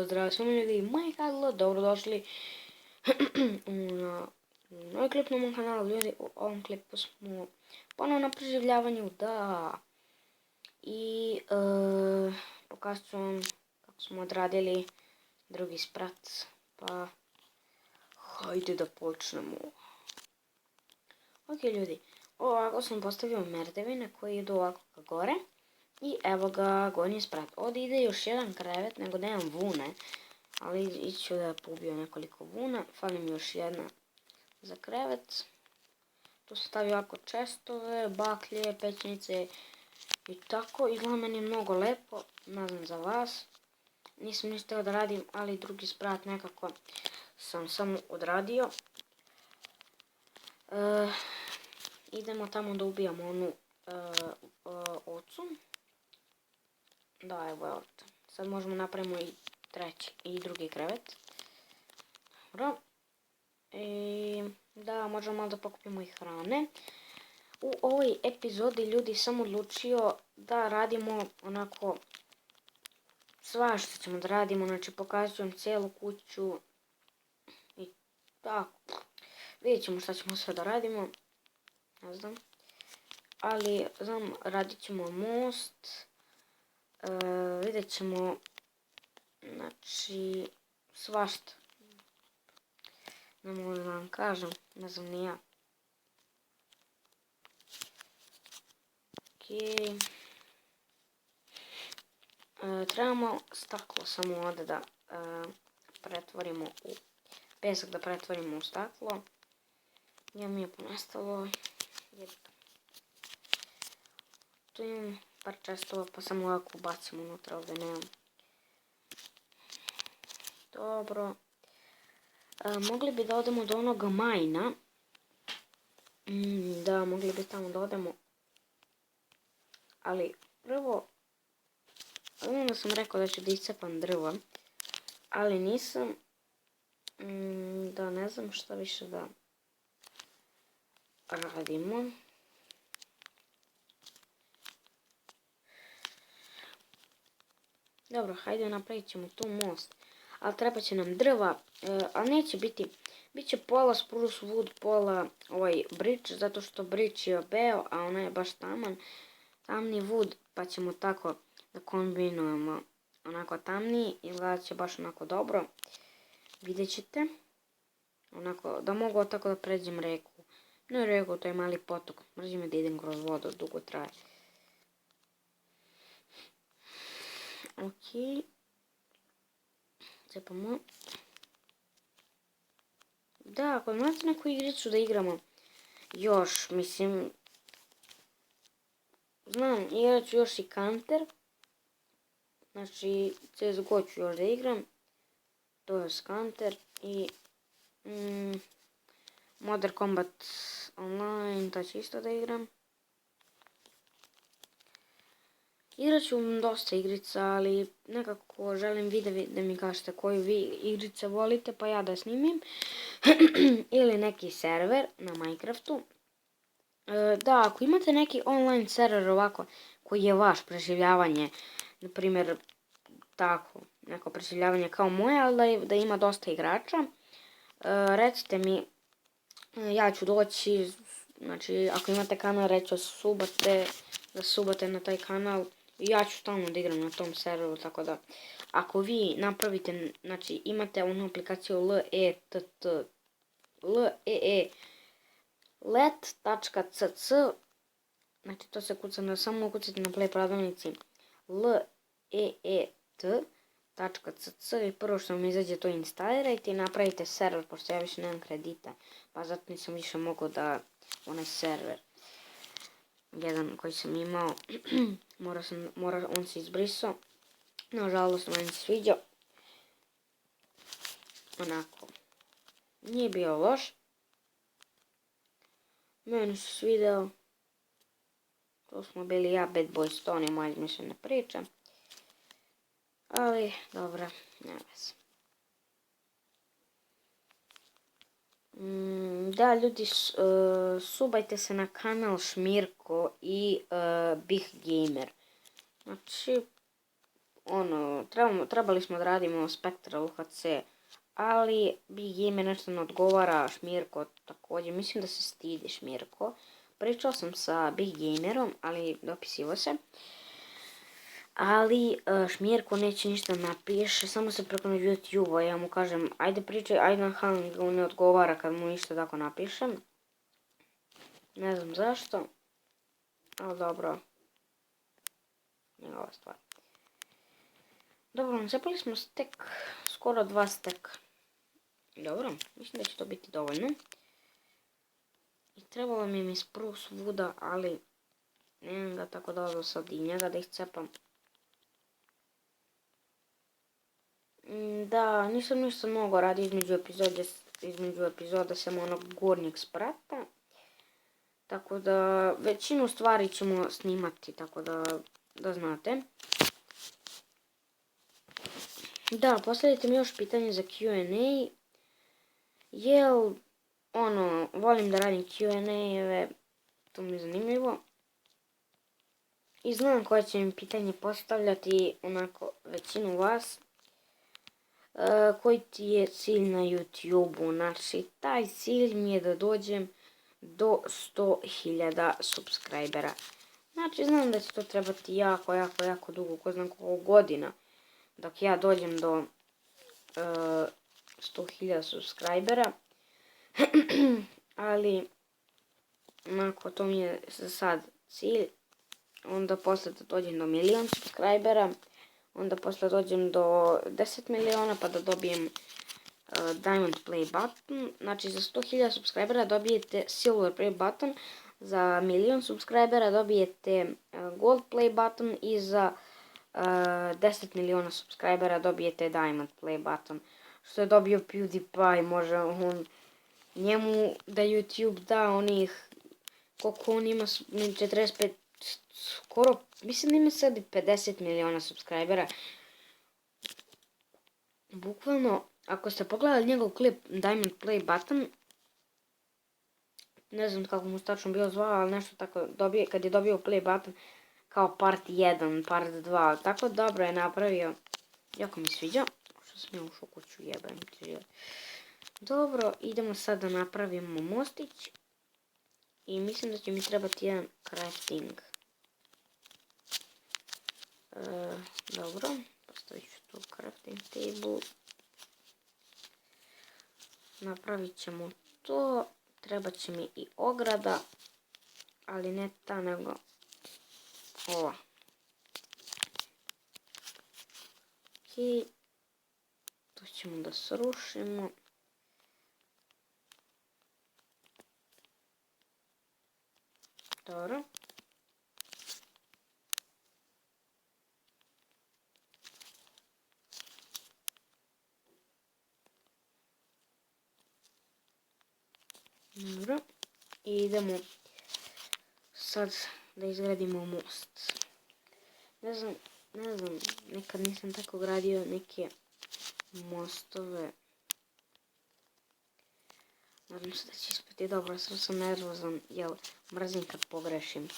Pozdrav svima ljudi, moje Kadlo, dobrodošli na novi klip na mom kanalu. Ljudi, u ovom klipu smo ponovno na preživljavanju, da. I pokazat ću vam kako smo odradili drugi sprat, pa hajde da počnemo. Ok ljudi, ovako sam postavio merdevine koji idu ovako ka gore. I evo ga gornji sprat. Ovdje ide još jedan krevet, nego nemam vune. Ali iću da pobio nekoliko vuna. Fali mi još jedna za krevet. Tu sam stavio ovako čestove, baklje, pećnice i tako. Izgleda meni mnogo lepo. Ne znam za vas. Nisam ništa htio da radim, ali drugi sprat nekako sam samo odradio. Idemo tamo da ubijamo onu ocu. Da, evo. Sad možemo napravimo i treći i drugi krevet. Dobro. Da, možemo malo da pokupimo i hrane. U ovoj epizodi ljudi sam odlučio da radimo onako svašta ćemo da radimo. Znači pokazat ću vam cijelu kuću i tako. Vidjet ćemo šta ćemo sve da radimo. Ne znam. Ali znam, radit ćemo most. Vidjet ćemo, znači, svašta. Ne mogu da vam kažem, ne znam ni ja. Ok. Trebamo staklo samo ovdje da pretvorimo u pesak, da pretvorimo u staklo. Ja mi je ponestalo. Tu imam par čestova, pa samo ovako ubacimo unutra, ovdje nemam. Dobro. Mogli bi da odemo do onoga majna. Da, mogli bi tamo da odemo. Ali prvo, onda sam rekao da ću da iscepam drva. Ali nisam. Da, ne znam šta više da radimo. Dobro, hajde napravit ćemo tu most. Ali treba će nam drva, ali neće biti. Biće pola spruce wood, pola ovaj bridge, zato što bridge je beo, a ona je baš taman. Tamni wood, pa ćemo tako da kombinujemo onako tamniji. Izgledat će baš onako dobro. Vidjet ćete. Onako, da mogu tako da pređem reku. Ne reku, to je mali potok. Mrzim me da idem kroz vodu, dugo traje. Ok. Cepamo. Da, ako imate neku igricu da igramo još, mislim, znam, igrat ću još i Counter. Znači, CSGO ću još da igram. To je Counter i Modern Combat Online, to ću isto da igram. Igrat ću dosta igrica, ali nekako želim vidjeti da mi kažete koju vi igrice volite, pa ja da snimim. Ili neki server na Minecraftu. Da, ako imate neki online server ovako, koji je vaš preživljavanje, na primjer, tako, neko preživljavanje kao moje, ali da ima dosta igrača, recite mi, ja ću doći, znači, ako imate kanal, reći da subate na taj kanal. Ja ću stalno da igram na tom serveru, tako da ako vi napravite, znači imate onu aplikaciju let.cc, znači to se kuca, samo ukucite na play prodavnici let.cc i prvo što vam izađe to instalirajte i napravite server, pošto ja više nemam kredita, pa zato nisam više mogao da onaj server jedan koji sam imao, on se izbrisao. Nažalost, meni se sviđa. Onako. Nije bio loš. Meni se svidao. To smo bili ja, Bad Boys, to nije moja izmišljena priča. Ali, dobro, nema veze. Da, ljudi, subajte se na kanal Šmirko i Big Gamer. Znači, trebali smo da radimo Spectral UHC, ali Big Gamer nešto ne odgovara, Šmirko također, mislim da se stidi Šmirko. Pričao sam sa Big Gamerom, ali dopisivo se. Ali Šmirko neće ništa napiše, samo se preko YouTube-a, ja mu kažem ajde pričaj, ajde na Hangu, ne odgovara kad mu ništa tako napišem. Ne znam zašto, ali dobro, njegova stvar. Dobro, zapali smo stek, skoro 2 steka. Dobro, mislim da će to biti dovoljno. I trebalo mi je spruce svuda, ali nemam ga tako dobro sad i njega da ih cepam. Da, nisam ništa mnogo radi između epizoda samo onog gornjeg sprata. Tako da većinu stvari ćemo snimati, tako da znate. Da, postavite mi još pitanje za Q&A. Jel, volim da radim Q&A-eve, to mi je zanimljivo. I znam koje će mi pitanje postavljati, onako, većinu vas. Koji ti je cilj na YouTube-u? Znači, taj cilj mi je da dođem do 100.000 subscribera. Znači, znam da će to trebati jako dugo, ko znam koliko godina, dok ja dođem do 100.000 subscribera. Ali, onako, to mi je za sad cilj. Onda posle da dođem do 1.000.000 subscribera. Onda posle dođem do 10 miliona pa da dobijem Diamond Play Button. Znači za 100.000 subscribera dobijete Silver Play Button. Za 1.000.000 subscribera dobijete Gold Play Button. I za 10 miliona subscribera dobijete Diamond Play Button. Što je dobio PewDiePie, može on njemu da YouTube da onih, koliko on ima, 45, skoro, mislim da ima sad 50 miliona subscribera. Bukvalno, ako ste pogledali njegov klip Diamond Play Button, ne znam kako mu stačno bio zvao, ali nešto tako, kad je dobio Play Button, kao part 1, part 2, tako dobro je napravio. Jako mi sviđa, što sam ja ušao kuću, jebem ti. Dobro, idemo sad da napravimo mostić. I mislim da će mi trebati jedan crafting. Dobro, postavit ću tu crafting table. Napravit ćemo to. Treba će mi i ograda, ali ne ta nego ova. Ok, to ćemo da srušimo. Dobro. Dobro. I idemo sad da izgradimo most. Ne znam, nekad nisam tako gradio neke mostove. Nadam se da će ispati dobro, sad sam nervozan, jer mrzim kad pogrešim.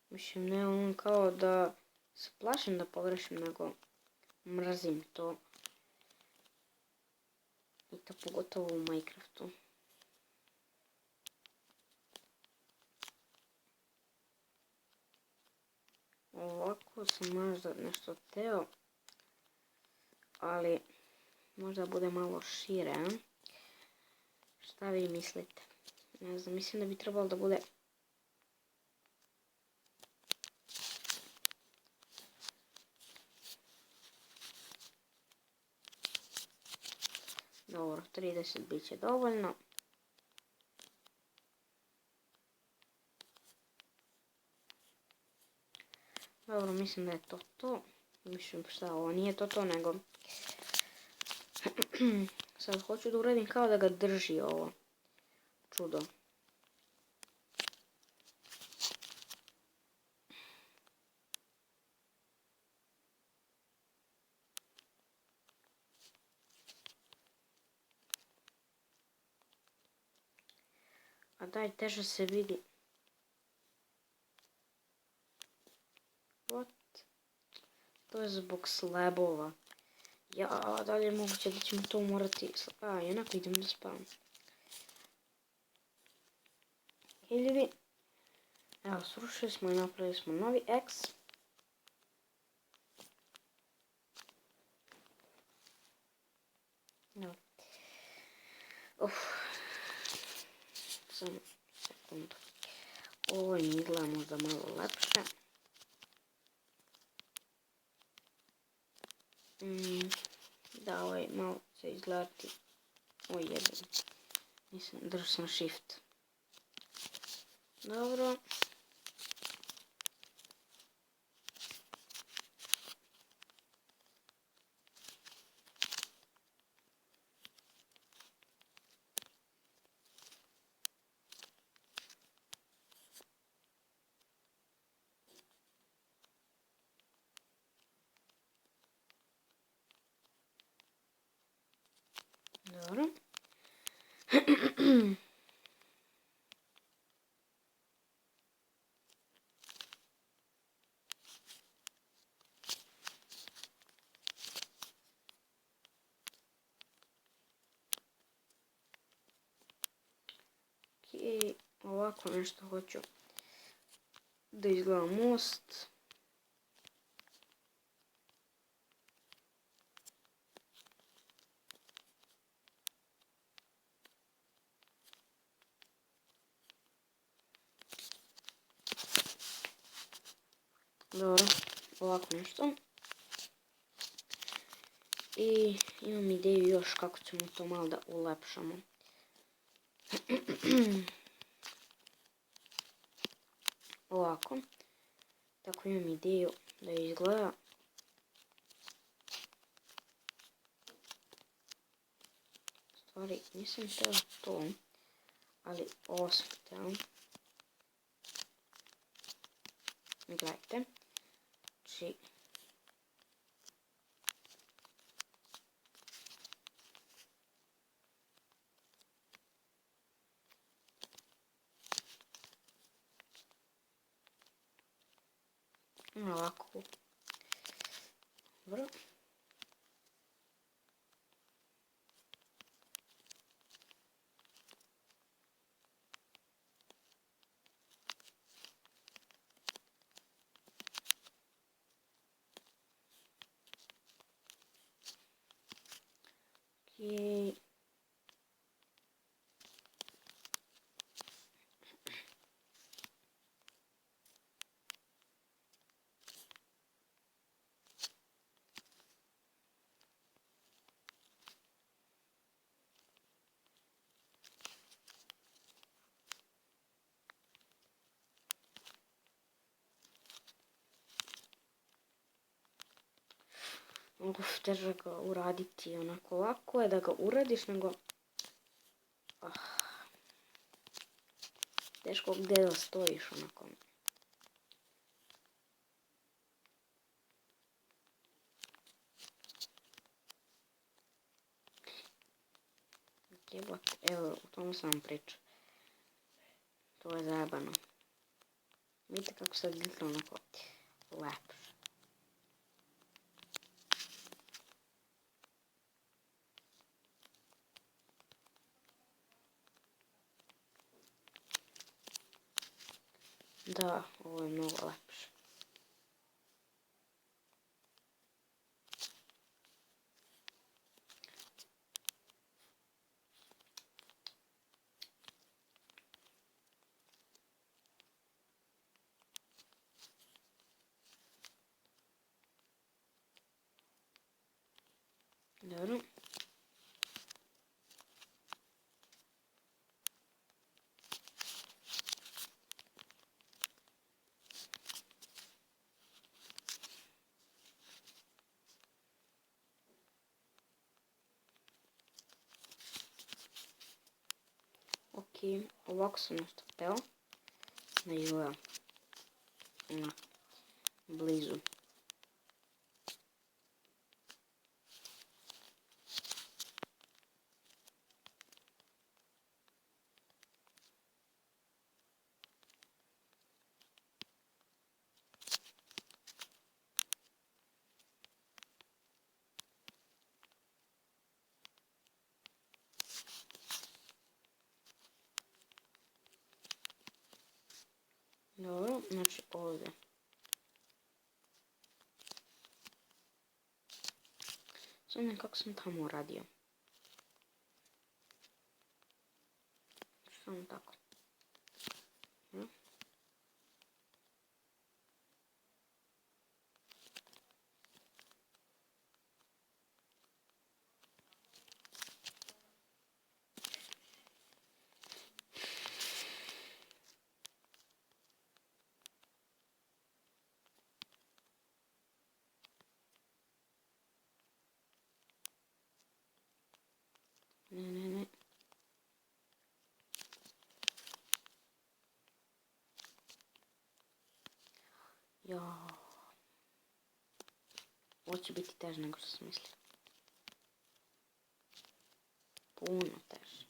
Mislim, ne ono kao da se plašim da pogrešim, nego mrzim to. I to pogotovo u Minecraftu. Ovako sam možda nešto teo, ali možda bude malo šire. Šta vi mislite? Ne znam, mislim da bi trebalo da bude dobro, 30 bit će dovoljno. Dobro, mislim da je to to. Mislim šta, ovo nije to nego sad hoću da uradim kao da ga drži ovo čudo. A daj, teže se vidi. What? To je zbog slabova. Ja, da li je moguće da ćemo to morati... jednako idem da spavam. Hiljevi. Evo, srušili smo i napravili smo novi X. Evo. Samo sekundu. Ovo mi izgleda možda malo lepše. Da, ovo je malo će izgledati. Oj, jedan. Nisam, držao sam shift. Dobro. Dobro. I ovako nešto hoću da izgleda most. Dobro, ovako nešto. I imam ideju još kako ćemo to malo da ulepšamo. Ovako. Tako imam ideju da izgleda. Stvari, nisam teo to, ali ovo sam teo. Gledajte. Znači, ovako. Dobro. Okej. Mnogo teže ga uraditi, onako lako je da ga uradiš, nego teško gdje da stojiš, onako. Evo, o tom sam vam pričao. To je zajebano. Vidite kako se gleda onako lepo. Da, ovo je mnogo lepše. Dobro. Okej, ovako sam nešto hteo da izgleda blizu. znači ovdje. Znam kako sam tamo uradio. Samo tako. Ne. Jao. Ovo će biti teže nego što sam mislio. Puno teže.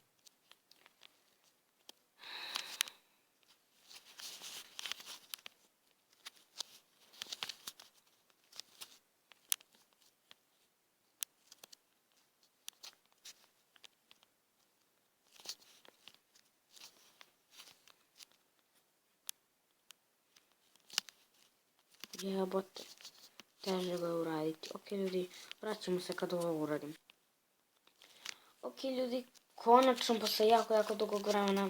Jebote. Teže ga uraditi. Ok ljudi, vraćamo se kad ovo uradim. Ok ljudi, konačno posle jako dugog vremena,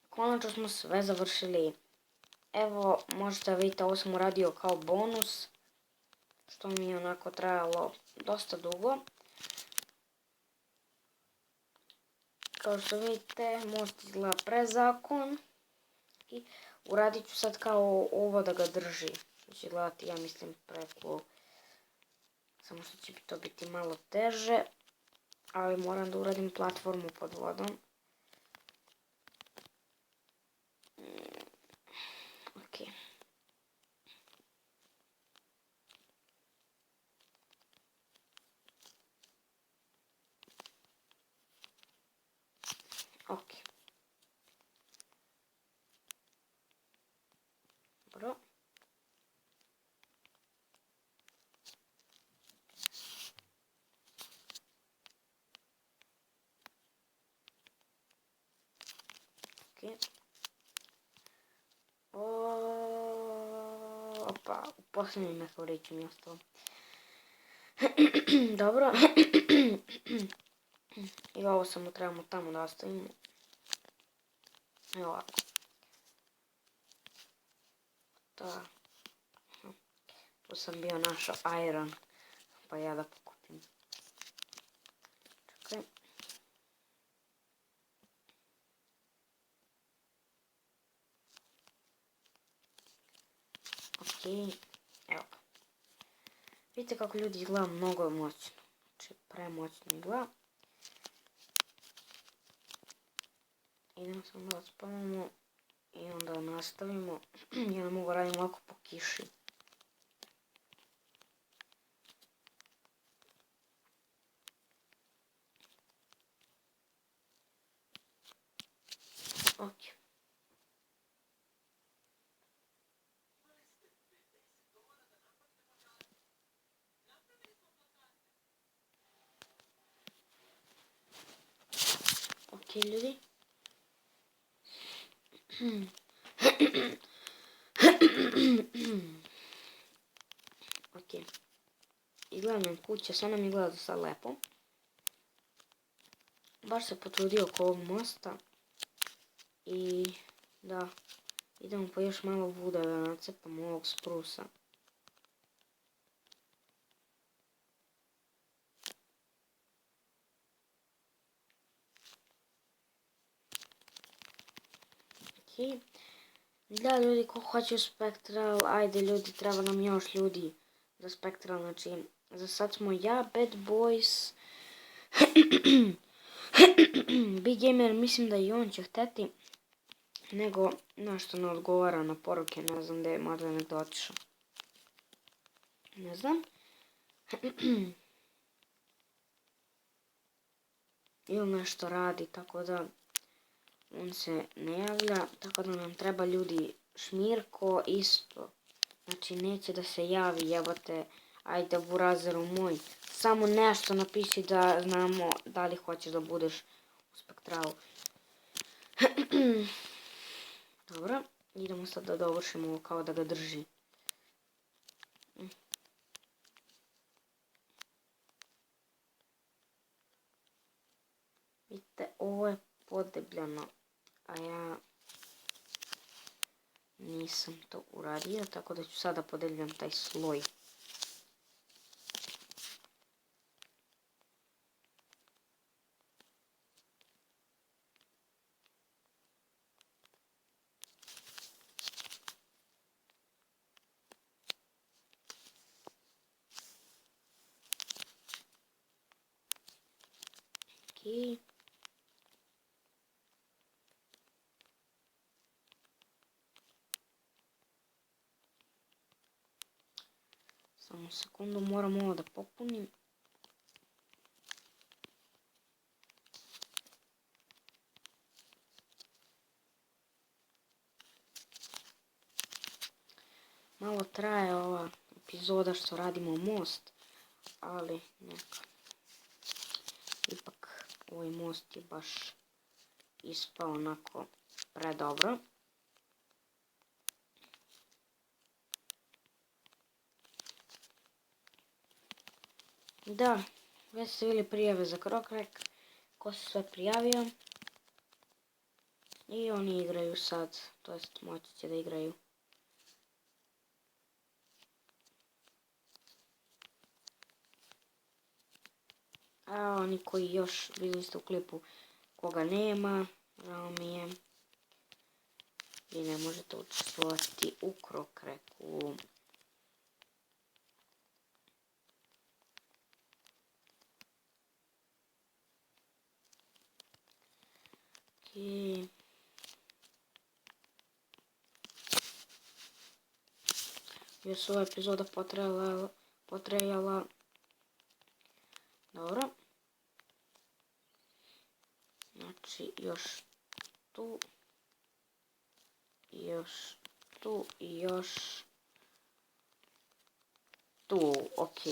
konačno smo sve završili. Evo, možete vidjeti, ovo sam uradio kao bonus, što mi je onako trajalo dosta dugo. Kao što vidite, most izgleda prezakon i uradit ću sad kao ovo da ga drži. Što će gledati, ja mislim, precool. Samo što će to biti malo teže, ali moram da uradim platformu pod vodom. Ok. Ok. Dobro. Ok. Opa, u posljednjem meteoritu mi je ostalo. Dobro. I ovo samo trebamo tamo da ostavimo. Evo ovako. Da. Tu sam bio našao iron. Pa ja da pokupim. Čekaj. Ok. Evo. Vidite kako ljudi izgleda mnogo moćno. Znači premoćno izgleda. Idemo samo da spavamo. I onda nastavimo. Ja ne mogu raditi ovako po kiši. Ok. Ok ljudi. Ok. Izgleda nam kuća, sad nam izgleda sad lepo. Baš se potrudio oko ovog mosta. I da, idemo po još malo vuda da nacepamo ovog sprusa. Ok. Da ljudi, ko hoće spektral, ajde ljudi, treba nam još ljudi za spektral, znači za sad smo ja, Bad Boys, Big Gamer, mislim da i on će hteti, nego nešto ne odgovara na poruke, ne znam gdje je, možda je negdje otišao. Ne znam. Ili nešto radi, tako da on se ne javlja, tako da nam treba ljudi. Šmirko isto, znači neće da se javi, jebote, ajde burazeru moj, samo nešto napiši da znamo da li hoćeš da budeš u spektralu. Dobro, Idemo sad da dovršimo ovo kao da ga drži. Vidite, ovo je podebljano, a ja nisam to uradio, tako da ću sada podebljam taj sloj. Okej. Samo sekundu, moram ovo da popunim. Malo traje ova epizoda što radimo most, ali neka. Ipak ovaj most je baš ispao onako predobro. Da, već ste bili prijave za Krokrek, ko se sve prijavio. I oni igraju sad, to jest moći će da igraju. A oni koji još vidjeli ste u klipu koga nema, žao mi je. Vi ne možete učestvovati u Krokreku. Okej. Još ova epizoda potrajala. Dobro. Znači još tu. Još tu i još tu. Ok.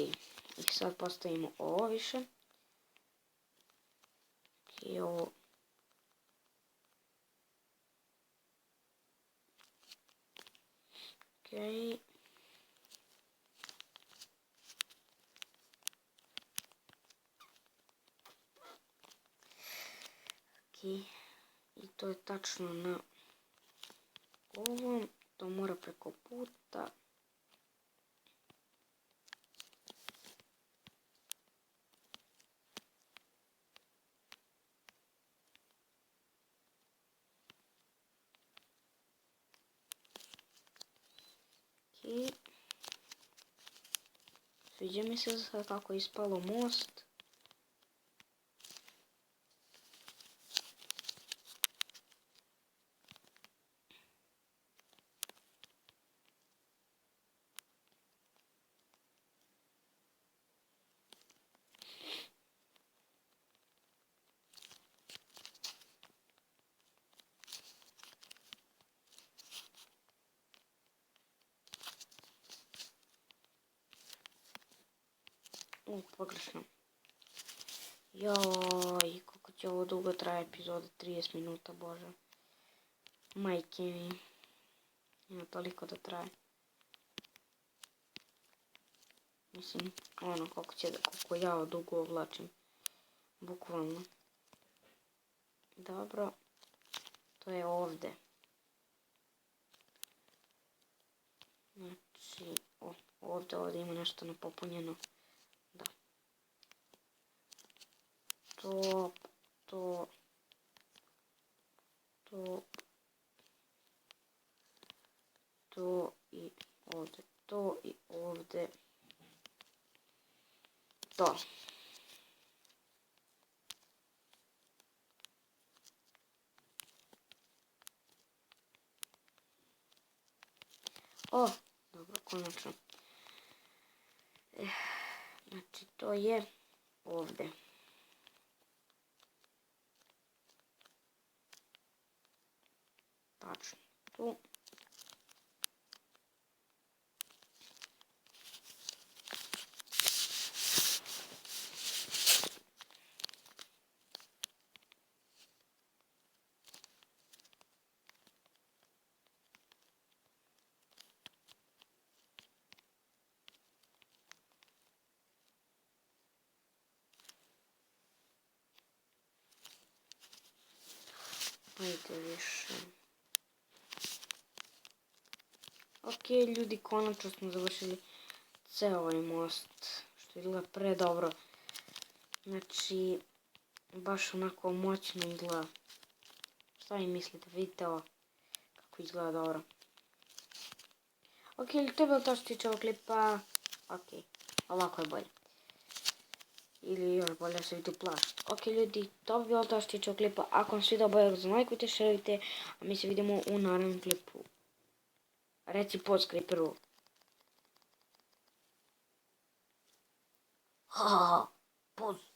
I sad postavimo ovo više. I ovo. Ok. I to je tačno na ovom. To mora preko puta. Sviđa mi se sad kako je ispalo most. Pogrešno. Joj, koliko će ovo dugo traje epizoda, 30 minuta, bože. Majke mi. Ima toliko da traje. Mislim, ono, koliko ja dugo ovlačim. Bukvalno. Dobro. To je ovdje. Znači, ovdje ima nešto nepopunjeno. Da. To i ovdje. To i ovdje. To. O, dobro, konačno. Znači, to je ovdje. Tačno, tu. Ajde više. Ok, ljudi, konačno smo završili ceo ovaj most, što izgleda pre dobro. Znači, baš onako moćno izgleda. Šta vi mislite, vidite ovo, kako izgleda dobro. Ok, to je bilo to što tiče ovog klipa. Ok, ovako je bolje. Ili još bolje da se vidi plaž. Ok ljudi, to bi bilo to što tiče ovog klipa. Ako vam sviđa bolje, lajkujte, šerujte, a mi se vidimo u narednom klipu. Reci podskrij prvo. Ha, ha, ha, poz.